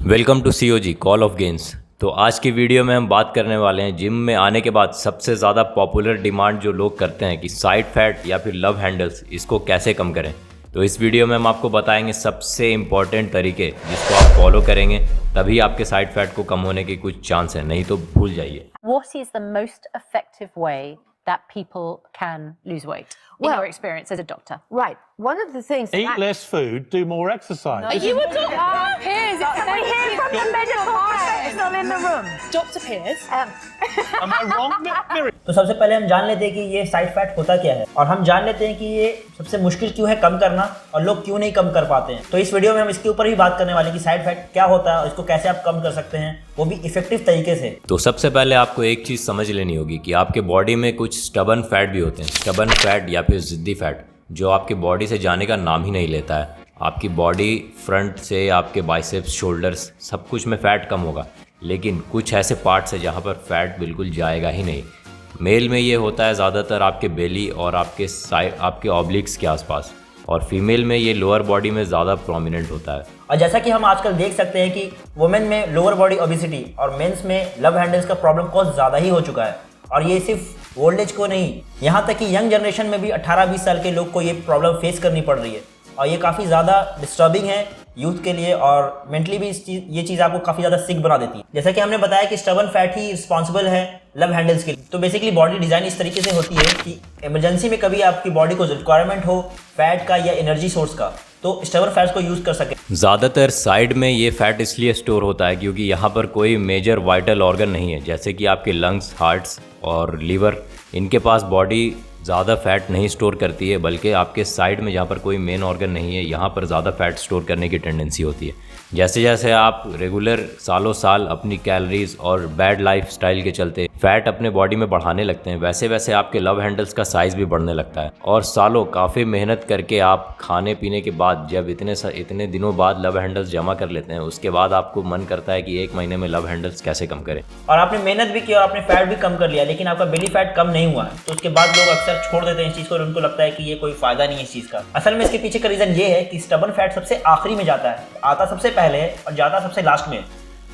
Welcome to COG call of gains. तो आज की वीडियो में हम बात करने वाले हैं जिम में आने के बाद सबसे ज़्यादा पॉपुलर डिमांड जो लोग करते हैं कि साइड फैट या फिर लव हैंडल्स, इसको कैसे कम करें। तो इस वीडियो में हम आपको बताएंगे सबसे इम्पॉर्टेंट तरीके जिसको आप फॉलो करेंगे तभी आपके साइड फैट को कम होने के कुछ चांस हैं, नहीं तो भूल जाइए। What is the most effective way that people can lose weight in your experience as a doctor? Right. One of the things. Eat less food, do more exercise. You were talking about Piers. Can we hear from the medical professional in the room? Dr. Piers. Am I wrong, Miriam? तो सबसे पहले हम जान लेते हैं कि ये side fat होता क्या है और हम जान लेते हैं कि ये सबसे मुश्किल क्यों है कम करना और लोग क्यों नहीं कम कर पाते हैं। तो इस वीडियो में हम इसके ऊपर ही बात करने वाले हैं कि साइड फैट क्या होता है और इसको कैसे आप कम कर सकते हैं, वो भी इफेक्टिव तरीके से। तो सबसे पहले आपको एक चीज़ समझ लेनी होगी कि आपके बॉडी में कुछ स्टबन फैट भी होते हैं। स्टबन फैट या फिर ज़िद्दी फैट जो आपकी बॉडी से जाने का नाम ही नहीं लेता है। आपकी बॉडी फ्रंट से आपके बाइसेप्स, शोल्डर्स, सब कुछ में फ़ैट कम होगा, लेकिन कुछ ऐसे पार्ट्स है जहाँ पर फैट बिल्कुल जाएगा ही नहीं। मेल में ये होता है ज़्यादातर आपके बेली और आपके साइड, आपके ऑब्लिक्स के आसपास, और फीमेल में ये लोअर बॉडी में ज़्यादा प्रोमिनेंट होता है। और जैसा कि हम आजकल देख सकते हैं कि वुमेन में लोअर बॉडी ओबेसिटी और मेंस में लव हैंडल्स का प्रॉब्लम बहुत ज़्यादा ही हो चुका है। और ये सिर्फ ओल्ड एज को नहीं, यहाँ तक कि यंग जनरेशन में भी 18-20 साल के लोग को ये प्रॉब्लम फेस करनी पड़ रही है। और ये काफ़ी ज़्यादा डिस्टर्बिंग है यूथ के लिए और मेंटली भी ये चीज़ आपको काफ़ी ज़्यादा सिक बना देती है। जैसा कि हमने बताया कि स्टबन फैट ही रिस्पॉन्सिबल है लव हैंडल्स के लिए। तो बेसिकली बॉडी डिज़ाइन इस तरीके से होती है कि इमरजेंसी में कभी आपकी बॉडी को रिक्वायरमेंट हो फैट का या एनर्जी सोर्स का, तो स्टबन फैट्स को यूज़ कर सके। ज़्यादातर साइड में ये फैट इसलिए स्टोर होता है क्योंकि यहाँ पर कोई मेजर वाइटल ऑर्गन नहीं है, जैसे कि आपके लंग्स, हार्ट्स और लीवर। इनके पास बॉडी ज़्यादा फैट नहीं स्टोर करती है, बल्कि आपके साइड में जहाँ पर कोई मेन ऑर्गन नहीं है यहाँ पर ज़्यादा फैट स्टोर करने की टेंडेंसी होती है। जैसे जैसे आप रेगुलर सालों साल अपनी कैलोरीज और बैड लाइफ स्टाइल के चलते फैट अपने बॉडी में बढ़ाने लगते हैं, वैसे वैसे आपके लव हैंडल्स का साइज़ भी बढ़ने लगता है। और सालों काफ़ी मेहनत करके आप खाने पीने के बाद जब इतने दिनों बाद लव हैंडल्स जमा कर लेते हैं, उसके बाद आपको मन करता है कि 1 महीने में लव हैंडल्स कैसे कम करें। और आपने मेहनत भी की और आपने फैट भी कम कर लिया, लेकिन आपका बेली फैट कम नहीं हुआ है, तो उसके बाद लोग अक्सर छोड़ देते हैं इस चीज़ को और उनको लगता है कि ये कोई फायदा नहीं है इस चीज़ का। असल में इसके पीछे का रीज़न ये है कि स्टबन फैट सबसे आखिरी में जाता है, आता सबसे पहले और जाता सबसे लास्ट में।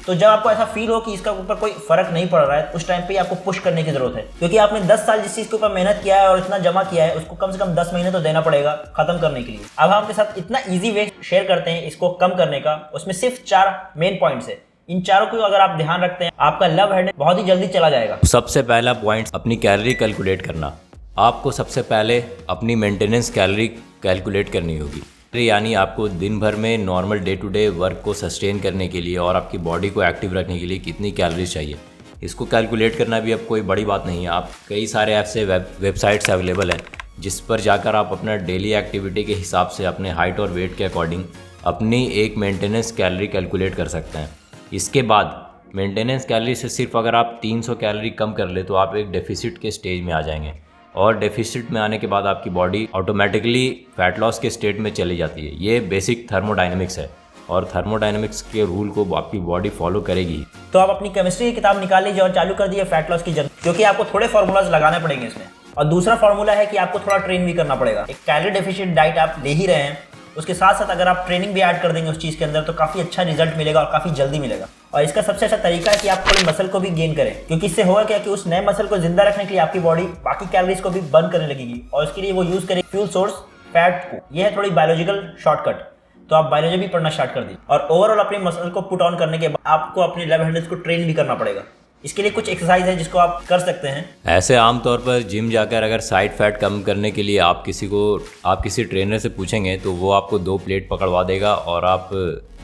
तो जब आपको ऐसा फील हो कि इसका ऊपर कोई फर्क नहीं पड़ रहा है, उस टाइम पे आपको पुश करने की जरूरत है, क्योंकि आपने 10 साल जिस चीज़ के ऊपर मेहनत किया है और इतना जमा किया है, उसको कम से कम 10 महीने तो देना पड़ेगा खत्म करने के लिए। अब हम आपके साथ इतना ईजी वे शेयर करते हैं इसको कम करने का, उसमें सिर्फ 4 मेन पॉइंट्स है। इन चारों को अगर आप ध्यान रखते हैं, आपका लव हैंडल बहुत ही जल्दी चला जाएगा। सबसे पहला पॉइंट, अपनी कैलोरी कैलकुलेट करना। आपको सबसे पहले अपनी मेंटेनेंस कैलोरी कैलकुलेट करनी होगी, यानी आपको दिन भर में normal day to day work को सस्टेन करने के लिए और आपकी बॉडी को एक्टिव रखने के लिए कितनी कैलोरीज चाहिए, इसको कैलकुलेट करना भी अब कोई बड़ी बात नहीं है। आप कई सारे ऐप से वेबसाइट्स अवेलेबल हैं जिस पर जाकर आप अपना डेली एक्टिविटी के हिसाब से अपने हाइट और वेट के अकॉर्डिंग अपनी एक मेंटेनेंस कैलोरी कैलकुलेट कर सकते हैं। इसके बाद मेंटेनेंस कैलोरी से सिर्फ अगर आप 300 कैलोरी कम कर ले तो आप एक डेफिसिट के स्टेज में आ जाएंगे, और डेफिसिट में आने के बाद आपकी बॉडी ऑटोमेटिकली फैट लॉस के स्टेट में चली जाती है। ये बेसिक थर्मोडायनेमिक्स है और थर्मोडायनेमिक्स के रूल को आपकी बॉडी फॉलो करेगी। तो आप अपनी केमिस्ट्री की किताब निकाल लीजिए और चालू कर दिए फैट लॉस की जर्नी, क्योंकि आपको थोड़े फार्मूलाज लगाने पड़ेंगे इसमें। और दूसरा फार्मूला है कि आपको थोड़ा ट्रेन भी करना पड़ेगा। एक कैलोरी डेफिशिएंट डाइट आप ले ही रहे हैं, उसके साथ साथ अगर आप ट्रेनिंग भी ऐड कर देंगे उस चीज़ के अंदर, तो काफ़ी अच्छा रिजल्ट मिलेगा और काफ़ी जल्दी मिलेगा। और इसका सबसे अच्छा तरीका है कि आप थोड़ी मसल को भी गेन करें, क्योंकि इससे होगा क्या कि उस नए मसल को जिंदा रखने के लिए आपकी बॉडी बाकी कैलोरीज को भी बर्न करने लगेगी और इसके लिए वो यूज़ करेगी फ्यूल सोर्स फैट को। यह है थोड़ी बायोलॉजिकल शॉर्टकट। तो आप बायोलॉजी भी पढ़ना स्टार्ट कर दी और ओवरऑल अपनी मसल को पुट ऑन करने के बाद आपको अपने लव हैंडल्स को ट्रेन भी करना पड़ेगा। इसके लिए कुछ एक्सरसाइज है जिसको आप कर सकते हैं। ऐसे आमतौर पर जिम जाकर अगर साइड फैट कम करने के लिए आप किसी ट्रेनर से पूछेंगे तो वो आपको 2 प्लेट पकड़वा देगा और आप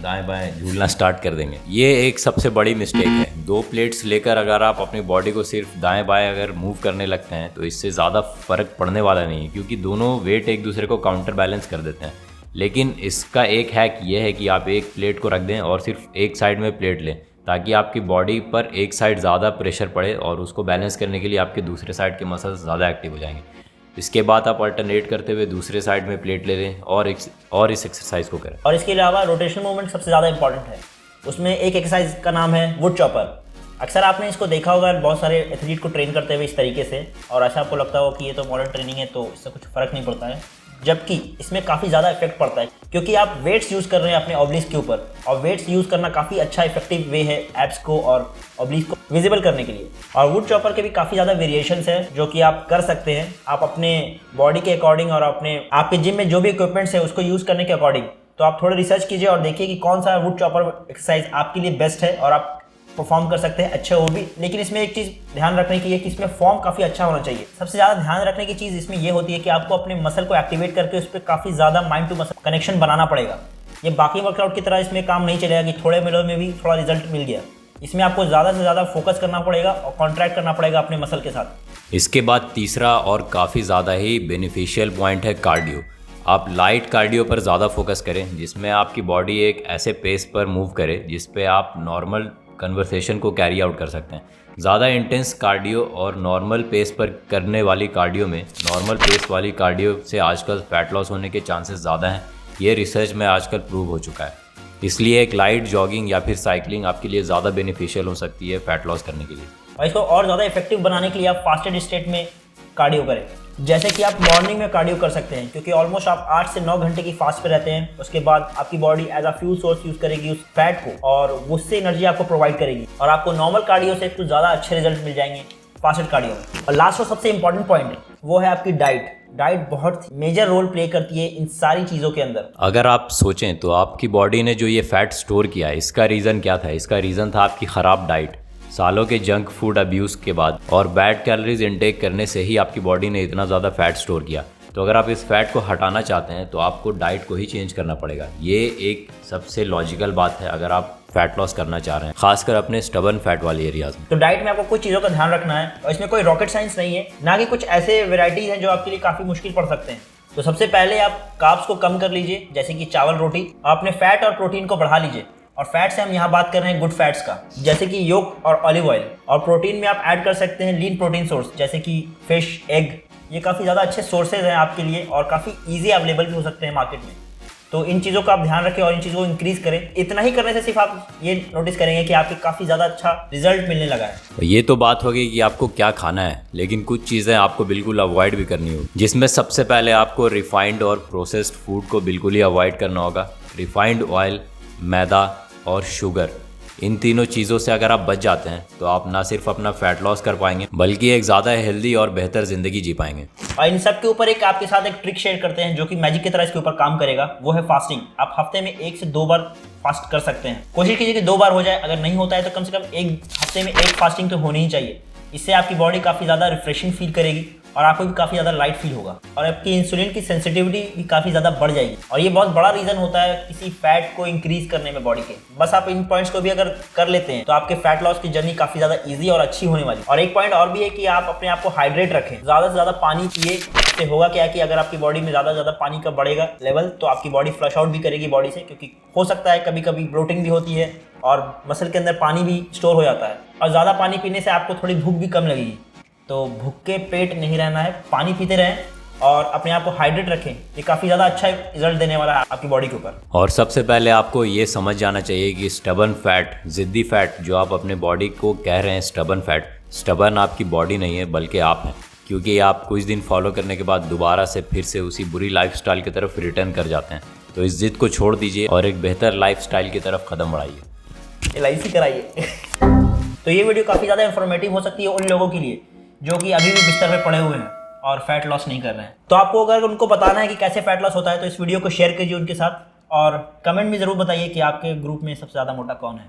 दाएं बाएं झूलना स्टार्ट कर देंगे। ये एक सबसे बड़ी मिस्टेक है। 2 प्लेट्स लेकर अगर आप अपनी बॉडी को सिर्फ दाएं बाएं अगर मूव करने लगते हैं तो इससे ज़्यादा फर्क पड़ने वाला नहीं है, क्योंकि दोनों वेट एक दूसरे को काउंटर बैलेंस कर देते हैं। लेकिन इसका एक हैक ये है कि आप एक प्लेट को रख दें और सिर्फ एक साइड में प्लेट लें, ताकि आपकी बॉडी पर एक साइड ज़्यादा प्रेशर पड़े और उसको बैलेंस करने के लिए आपके दूसरे साइड के मसल्स ज़्यादा एक्टिव हो जाएंगे। इसके बाद आप अल्टरनेट करते हुए दूसरे साइड में प्लेट ले लें और इस एक्सरसाइज को करें। और इसके अलावा रोटेशनल मूवमेंट सबसे ज़्यादा इंपॉर्टेंट है। उसमें एक एक्सरसाइज का नाम है वुड चॉपर। अक्सर आपने इसको देखा होगा बहुत सारे एथलीट को ट्रेन करते हुए इस तरीके से, और ऐसा आपको लगता हो कि ये तो मॉडर्न ट्रेनिंग है तो इससे कुछ फ़र्क नहीं पड़ता है। जबकि इसमें काफ़ी ज़्यादा इफेक्ट पड़ता है क्योंकि आप वेट्स यूज़ कर रहे हैं अपने ऑब्लिक्स के ऊपर, और वेट्स यूज़ करना काफ़ी अच्छा इफेक्टिव वे है एब्स को और ऑब्लिक्स को विजिबल करने के लिए। और वुड चॉपर के भी काफ़ी ज़्यादा वेरिएशंस हैं जो कि आप कर सकते हैं, आप अपने बॉडी के अकॉर्डिंग और आपके जिम में जो भी इक्विपमेंट्स है उसको यूज़ करने के अकॉर्डिंग। तो आप थोड़ा रिसर्च कीजिए और देखिए कि कौन सा वुड चॉपर एक्सरसाइज आपके लिए बेस्ट है और आप परफॉर्म कर सकते हैं अच्छे वो भी। लेकिन इसमें एक चीज़ ध्यान रखने की है कि इसमें फॉर्म काफ़ी अच्छा होना चाहिए। सबसे ज़्यादा ध्यान रखने की चीज़ इसमें ये होती है कि आपको अपने मसल को एक्टिवेट करके उस पर काफ़ी ज़्यादा माइंड टू मसल कनेक्शन बनाना पड़ेगा। ये बाकी वर्कआउट की तरह इसमें काम नहीं चलेगा कि थोड़े मिनट में भी थोड़ा रिजल्ट मिल गया। इसमें आपको ज़्यादा से ज़्यादा फोकस करना पड़ेगा और कॉन्ट्रैक्ट करना पड़ेगा अपने मसल के साथ। इसके बाद तीसरा और काफ़ी ज़्यादा ही बेनिफिशियल पॉइंट है कार्डियो। आप लाइट कार्डियो पर ज़्यादा फोकस करें जिसमें आपकी बॉडी एक ऐसे पेस पर मूव करे जिस पे आप नॉर्मल कन्वर्सेशन को कैरी आउट कर सकते हैं। ज़्यादा इंटेंस कार्डियो और नॉर्मल पेस पर करने वाली कार्डियो में नॉर्मल पेस वाली कार्डियो से आजकल फैट लॉस होने के चांसेस ज़्यादा हैं। ये रिसर्च में आजकल प्रूव हो चुका है। इसलिए एक लाइट जॉगिंग या फिर साइकिलिंग आपके लिए ज़्यादा बेनिफिशियल हो सकती है फैट लॉस करने के लिए। और इसको और ज़्यादा इफेक्टिव बनाने के लिए आप फास्टेड स्टेट में कार्डियो करें। जैसे कि आप मॉर्निंग में कार्डियो कर सकते हैं क्योंकि ऑलमोस्ट आप 8 से 9 घंटे की फास्ट पे रहते हैं। उसके बाद आपकी body as a fuel source use करेगी उस फैट को और उससे एनर्जी आपको प्रोवाइड करेगी और आपको नॉर्मल कार्डियो से कुछ ज़्यादा अच्छे रिजल्ट मिल जाएंगे फास्टेड कार्डियो में। और लास्ट और सबसे इंपॉर्टेंट पॉइंट वो है आपकी डाइट। डाइट बहुत मेजर रोल प्ले करती है इन सारी चीज़ों के अंदर। अगर आप सोचें तो आपकी बॉडी ने जो ये फैट स्टोर किया है इसका रीज़न क्या था? इसका रीज़न था आपकी ख़राब डाइट। सालों के जंक फूड अब्यूज़ के बाद और बैड कैलोरीज इनटेक करने से ही आपकी बॉडी ने इतना ज़्यादा फैट स्टोर किया। तो अगर आप इस फैट को हटाना चाहते हैं तो आपको डाइट को ही चेंज करना पड़ेगा। ये एक सबसे लॉजिकल बात है अगर आप फैट लॉस करना चाह रहे हैं, खासकर अपने स्टबर्न फैट वाले एरियाज में। तो डाइट में आपको कुछ चीज़ों का ध्यान रखना है और इसमें कोई रॉकेट साइंस नहीं है, ना कि कुछ ऐसे वेराइटीज़ हैं जो आपके लिए काफ़ी मुश्किल पड़ सकते हैं। तो सबसे पहले आप कार्ब्स को कम कर लीजिए जैसे कि चावल रोटी। अपने फैट और प्रोटीन को बढ़ा लीजिए। और फैट से हम यहाँ बात कर रहे हैं गुड फैट्स का जैसे कि योक और ऑलिव ऑयल। और प्रोटीन में आप ऐड कर सकते हैं लीन प्रोटीन सोर्स जैसे कि फिश, एग। ये काफ़ी ज़्यादा अच्छे सोर्सेज हैं आपके लिए और काफ़ी ईजी अवेलेबल भी हो सकते हैं मार्केट में। तो इन चीज़ों का आप ध्यान रखें और इन चीज़ों को इंक्रीज़ करें। इतना ही करने से सिर्फ आप ये नोटिस करेंगे कि आपके काफ़ी ज़्यादा अच्छा रिजल्ट मिलने लगा है। ये तो बात हो गई कि आपको क्या खाना है, लेकिन कुछ चीज़ें आपको बिल्कुल अवॉइड भी करनी होगी, जिसमें सबसे पहले आपको रिफाइंड और प्रोसेस्ड फूड को बिल्कुल ही अवॉइड करना होगा। रिफाइंड ऑयल, मैदा और शुगर, इन तीनों चीज़ों से अगर आप बच जाते हैं तो आप ना सिर्फ अपना फैट लॉस कर पाएंगे बल्कि एक ज़्यादा हेल्दी और बेहतर ज़िंदगी जी पाएंगे। और इन सब के ऊपर एक आपके साथ एक ट्रिक शेयर करते हैं जो कि मैजिक की तरह इसके ऊपर काम करेगा। वो है फास्टिंग। आप हफ्ते में 1 से 2 बार फास्ट कर सकते हैं। कोशिश कीजिए कि 2 बार हो जाए। अगर नहीं होता है तो कम से कम एक हफ्ते में 1 फास्टिंग तो होनी ही चाहिए। इससे आपकी बॉडी काफ़ी ज़्यादा रिफ्रेशिंग फील करेगी और आपको भी काफ़ी ज़्यादा लाइट फील होगा और आपकी इंसुलिन की सेंसिटिविटी भी काफ़ी ज़्यादा बढ़ जाएगी। और ये बहुत बड़ा रीज़न होता है किसी फैट को इंक्रीज करने में बॉडी के। बस आप इन पॉइंट्स को भी अगर कर लेते हैं तो आपके फैट लॉस की जर्नी काफ़ी ज़्यादा ईजी और अच्छी होने वाली। और एक पॉइंट और भी है कि आप अपने आप को हाइड्रेट रखें, ज़्यादा से ज़्यादा पानी पिए। इससे होगा क्या कि अगर आपकी बॉडी में ज़्यादा से ज़्यादा पानी का बढ़ेगा लेवल तो आपकी बॉडी फ्लश आउट भी करेगी बॉडी से, क्योंकि हो सकता है कभी कभी ब्लोटिंग भी होती है और मसल के अंदर पानी भी स्टोर हो जाता है। और ज़्यादा पानी पीने से आपको थोड़ी भूख भी कम लगेगी। तो भूखे पेट नहीं रहना है, पानी पीते रहें और अपने आप को हाइड्रेट रखें। ये काफ़ी ज़्यादा अच्छा रिजल्ट देने वाला है आपकी बॉडी के ऊपर। और सबसे पहले आपको ये समझ जाना चाहिए कि स्टबर्न फैट, ज़िद्दी फैट जो आप अपने बॉडी को कह रहे हैं स्टबर्न फैट, स्टबर्न आपकी बॉडी नहीं है बल्कि आप हैं, क्योंकि आप कुछ दिन फॉलो करने के बाद दोबारा से फिर से उसी बुरी लाइफस्टाइल की तरफ रिटर्न कर जाते हैं। तो इस जिद को छोड़ दीजिए और एक बेहतर लाइफस्टाइल की तरफ कदम बढ़ाइए। LIC कराइए। तो ये वीडियो काफ़ी ज़्यादा इन्फॉर्मेटिव हो सकती है उन लोगों के लिए जो कि अभी भी बिस्तर पे पड़े हुए हैं और फैट लॉस नहीं कर रहे हैं। तो आपको अगर उनको बताना है कि कैसे फैट लॉस होता है तो इस वीडियो को शेयर कीजिए उनके साथ और कमेंट में ज़रूर बताइए कि आपके ग्रुप में सबसे ज़्यादा मोटा कौन है।